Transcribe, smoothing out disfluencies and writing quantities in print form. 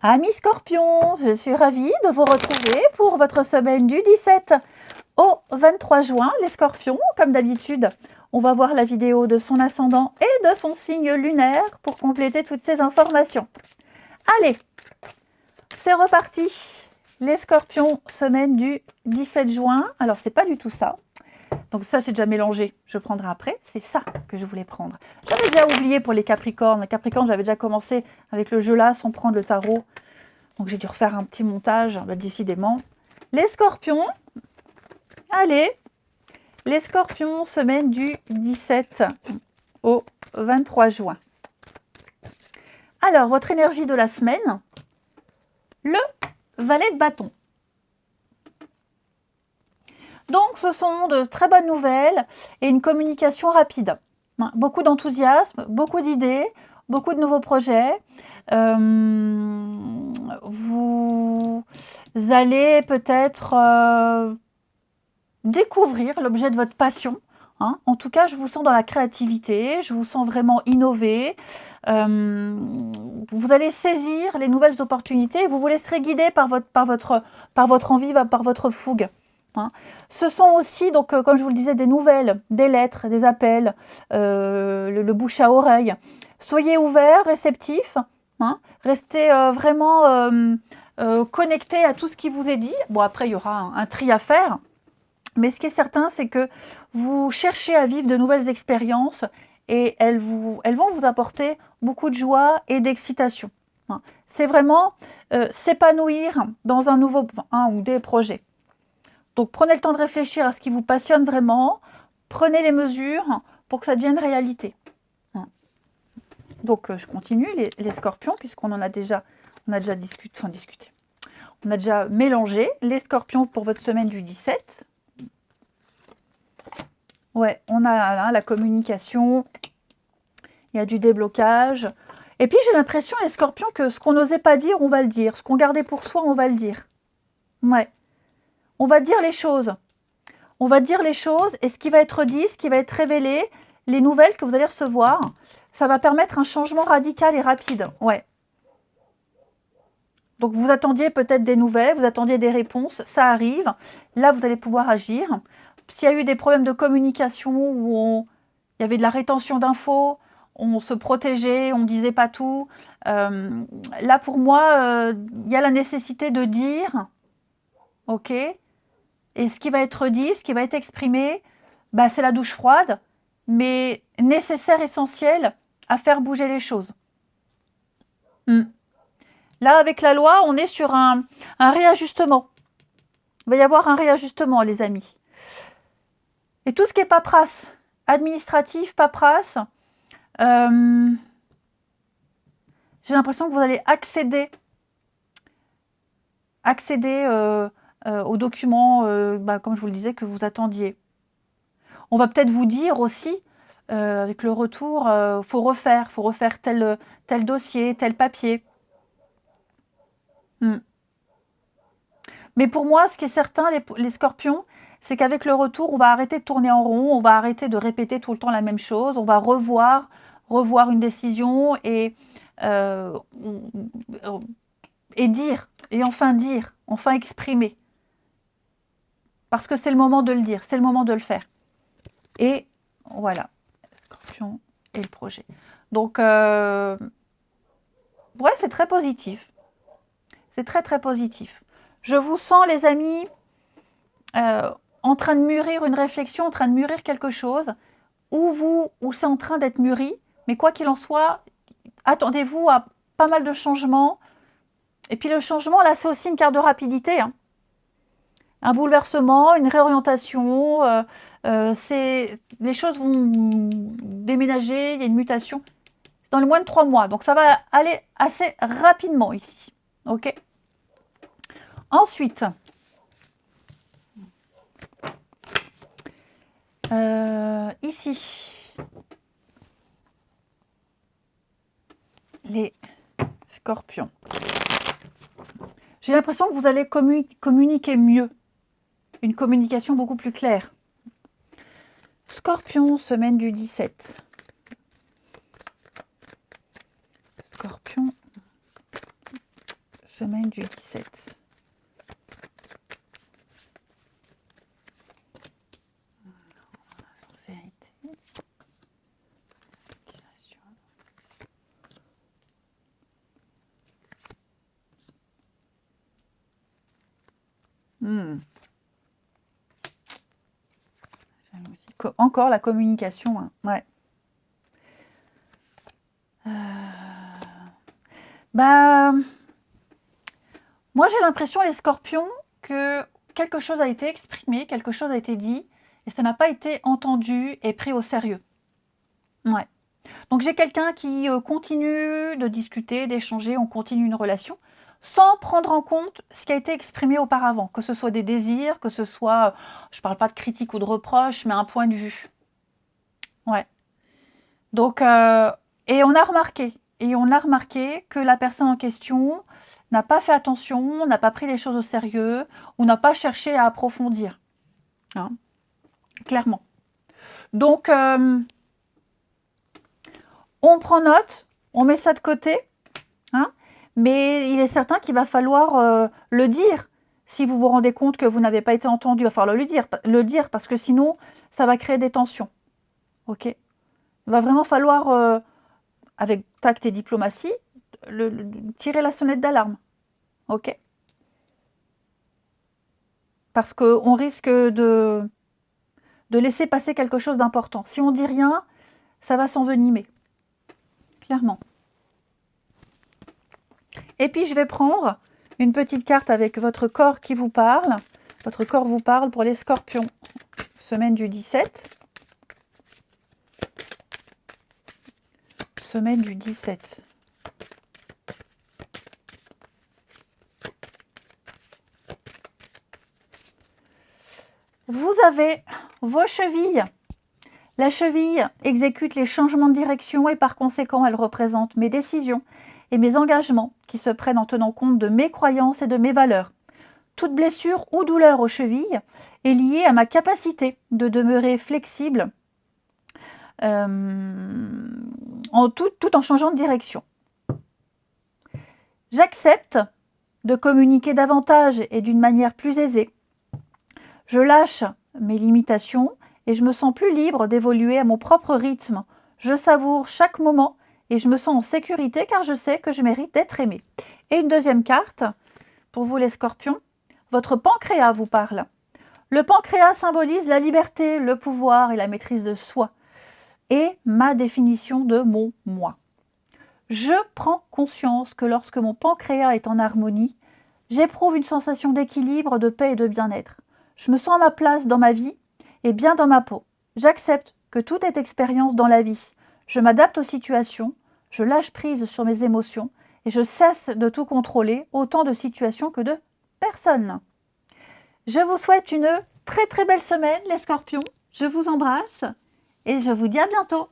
Amis Scorpions, je suis ravie de vous retrouver pour votre semaine du 17 au 23 juin. Les Scorpions, comme d'habitude, on va voir la vidéo de son ascendant et de son signe lunaire pour compléter toutes ces informations. Allez, c'est reparti. Les Scorpions, semaine du 17 juin. Alors, c'est pas du tout ça. Donc ça, c'est déjà mélangé. Je prendrai après. C'est ça que je voulais prendre. J'avais déjà oublié pour les Capricornes. Les Capricornes, j'avais déjà commencé avec le jeu là, sans prendre le tarot. Donc j'ai dû refaire un petit montage, décidément. Les Scorpions. Allez. Les Scorpions, semaine du 17 au 23 juin. Alors, votre énergie de la semaine. Le valet de bâton. Donc, ce sont de très bonnes nouvelles et une communication rapide. Beaucoup d'enthousiasme, beaucoup d'idées, beaucoup de nouveaux projets. Vous allez peut-être découvrir l'objet de votre passion. En tout cas, je vous sens dans la créativité, je vous sens vraiment innover. Vous allez saisir les nouvelles opportunités et vous vous laisserez guider par votre envie, par votre fougue. Ce sont aussi, donc, comme je vous le disais, des nouvelles, des lettres, des appels, le bouche à oreille. Soyez ouverts, réceptifs, restez vraiment connectés à tout ce qui vous est dit. Bon, après, il y aura un tri à faire. Mais ce qui est certain, c'est que vous cherchez à vivre de nouvelles expériences et elles vont vous apporter beaucoup de joie et d'excitation. C'est vraiment s'épanouir dans un ou des projets. Donc, prenez le temps de réfléchir à ce qui vous passionne vraiment. Prenez les mesures pour que ça devienne réalité. Donc, je continue, les Scorpions, puisqu'on a déjà discuté. On a déjà mélangé les Scorpions pour votre semaine du 17. Ouais, on a la communication. Il y a du déblocage. Et puis, j'ai l'impression, les Scorpions, que ce qu'on n'osait pas dire, on va le dire. Ce qu'on gardait pour soi, on va le dire. Ouais. On va dire les choses. On va dire les choses et ce qui va être dit, ce qui va être révélé, les nouvelles que vous allez recevoir, ça va permettre un changement radical et rapide. Ouais. Donc, vous attendiez peut-être des nouvelles, vous attendiez des réponses, ça arrive. Là, vous allez pouvoir agir. S'il y a eu des problèmes de communication où il y avait de la rétention d'infos, on se protégeait, on ne disait pas tout. Là, pour moi, il y a la nécessité de dire, ok. Et ce qui va être dit, ce qui va être exprimé, c'est la douche froide, mais nécessaire, essentiel à faire bouger les choses. Là, avec la loi, on est sur un réajustement. Il va y avoir un réajustement, les amis. Et tout ce qui est paperasse, administratif, paperasse, j'ai l'impression que vous allez accéder aux documents, comme je vous le disais, que vous attendiez. On va peut-être vous dire aussi, avec le retour, faut refaire tel dossier, tel papier. Mais pour moi, ce qui est certain, les Scorpions, c'est qu'avec le retour, on va arrêter de tourner en rond, on va arrêter de répéter tout le temps la même chose, on va revoir une décision et dire, et enfin exprimer. Parce que c'est le moment de le dire, c'est le moment de le faire. Et voilà, Scorpion et le projet. Donc, ouais, c'est très positif. C'est très, très positif. Je vous sens, les amis, en train de mûrir une réflexion, en train de mûrir quelque chose, ou c'est en train d'être mûri. Mais quoi qu'il en soit, attendez-vous à pas mal de changements. Et puis le changement, là, c'est aussi une carte de rapidité. Un bouleversement, une réorientation. Les choses vont déménager, il y a une mutation. Dans le moins de 3 mois. Donc, ça va aller assez rapidement ici. OK. Ensuite, ici, les Scorpions. J'ai l'impression que vous allez communiquer mieux. Une communication beaucoup plus claire. Scorpion, semaine du 17. Scorpion, Semaine du 17. Sincérité. Encore la communication, hein. Ouais. Bah, moi j'ai l'impression, les scorpions, que quelque chose a été exprimé, quelque chose a été dit, et ça n'a pas été entendu et pris au sérieux. Ouais. Donc j'ai quelqu'un qui continue de discuter, d'échanger, on continue une relation, sans prendre en compte ce qui a été exprimé auparavant, que ce soit des désirs, que ce soit, je ne parle pas de critique ou de reproche, mais un point de vue. Ouais. Donc, et on a remarqué que la personne en question n'a pas fait attention, n'a pas pris les choses au sérieux, ou n'a pas cherché à approfondir. Hein, clairement. Donc, on prend note, on met ça de côté, hein, mais il est certain qu'il va falloir le dire. Si vous vous rendez compte que vous n'avez pas été entendu, il va falloir le dire parce que sinon, ça va créer des tensions. Ok ? Il va vraiment falloir, avec tact et diplomatie, tirer la sonnette d'alarme. Ok ? Parce qu'on risque de laisser passer quelque chose d'important. Si on dit rien, ça va s'envenimer. Clairement. Et puis, je vais prendre une petite carte avec votre corps qui vous parle. Votre corps vous parle pour les scorpions. Semaine du 17. Semaine du 17. Vous avez vos chevilles. La cheville exécute les changements de direction et par conséquent, elle représente mes décisions et mes engagements qui se prennent en tenant compte de mes croyances et de mes valeurs. Toute blessure ou douleur aux chevilles est liée à ma capacité de demeurer flexible tout en changeant de direction. J'accepte de communiquer davantage et d'une manière plus aisée. Je lâche mes limitations et je me sens plus libre d'évoluer à mon propre rythme. Je savoure chaque moment et je me sens en sécurité car je sais que je mérite d'être aimée. Et une deuxième carte, pour vous les scorpions, votre pancréas vous parle. Le pancréas symbolise la liberté, le pouvoir et la maîtrise de soi et ma définition de mon moi. Je prends conscience que lorsque mon pancréas est en harmonie, j'éprouve une sensation d'équilibre, de paix et de bien-être. Je me sens à ma place dans ma vie et bien dans ma peau. J'accepte que tout est expérience dans la vie. Je m'adapte aux situations, je lâche prise sur mes émotions et je cesse de tout contrôler, autant de situations que de personnes. Je vous souhaite une très très belle semaine les scorpions. Je vous embrasse et je vous dis à bientôt.